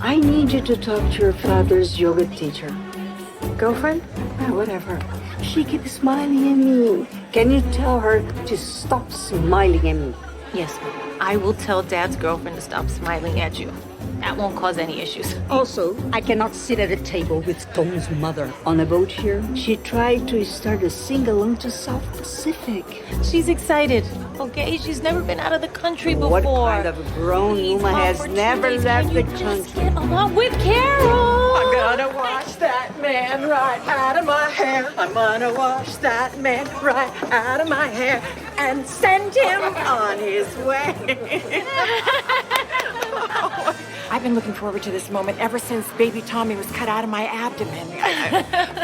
I need you to talk to your father's yoga teacher. Girlfriend? Whatever. She keeps smiling at me. Can you tell her to stop smiling at me? Yes, I will tell Dad's girlfriend to stop smiling at you. That won't cause any issues. Also, I cannot sit at a table with Tom's mother. On a boat here, she tried to start a sing-along to South Pacific. She's excited, okay? She's never been out of the country before. What kind of a grown woman has never left the country? Get along with Carol. I'm gonna wash that man right out of my hair. I'm gonna wash that man right out of my hair and send him on his way. I've been looking forward to this moment ever since baby Tommy was cut out of my abdomen.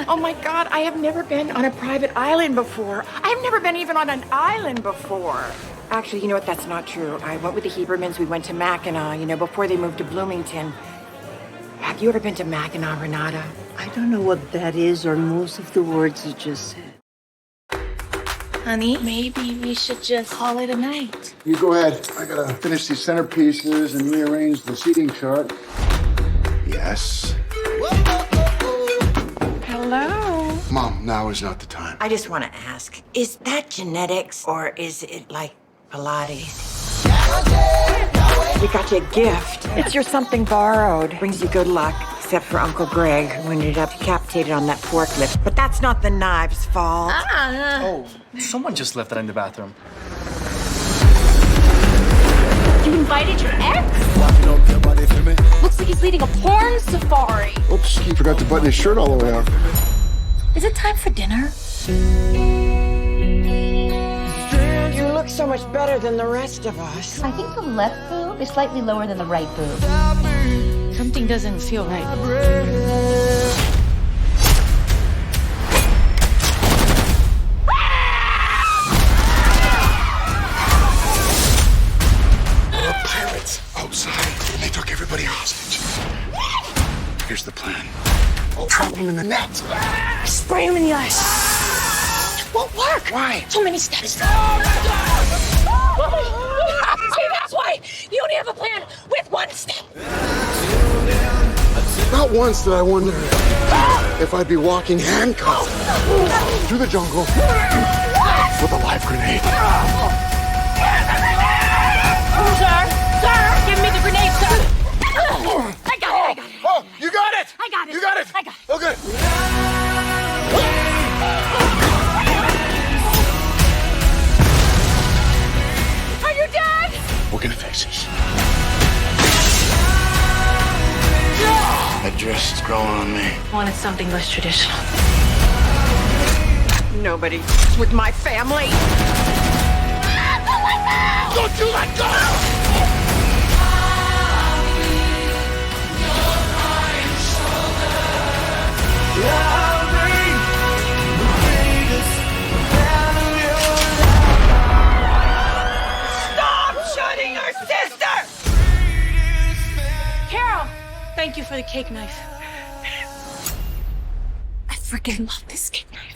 Oh my God, I have never been on a private island before. I've never been even on an island before. Actually, you know what? That's not true. I went with the Hebermans. We went to Mackinac, before they moved to Bloomington. Have you ever been to Mackinac, Renata? I don't know what that is or most of the words you just said. Honey, maybe we should just call it a night. You go ahead. I gotta finish these centerpieces and rearrange the seating chart. Yes. Hello. Mom, now is not the time. I just want to ask, is that genetics or is it like Pilates? We got you a gift. It's your something borrowed. Brings you good luck, except for Uncle Greg, who ended up decapitated on that forklift. But that's not the knives' fault. Oh, someone just left that in the bathroom. You invited your ex? Looks like he's leading a porn safari. Oops, he forgot to button his shirt all the way up. Is it time for dinner? You look so much better than the rest of us. I think the left boob is slightly lower than the right boob. Something doesn't feel right. Pirates outside, and they took everybody hostage. Here's the plan. I'll trap them in the net. Spray him in the eyes. It won't work. Why? Too many steps. See, that's why you only have a plan with one step. Not once did I wonder if I'd be walking handcuffed through the jungle with a live grenade. Sir, give me the grenade, sir. I got it. Oh, you got it! I got it. You got it! I got it. Oh, good. Are you done? We're gonna fix this. That dress is growing on me. I wanted something less traditional. Nobody with my family. Don't you let go! Stop shooting your sister! Carol, thank you for the cake knife. I freaking love this cake knife.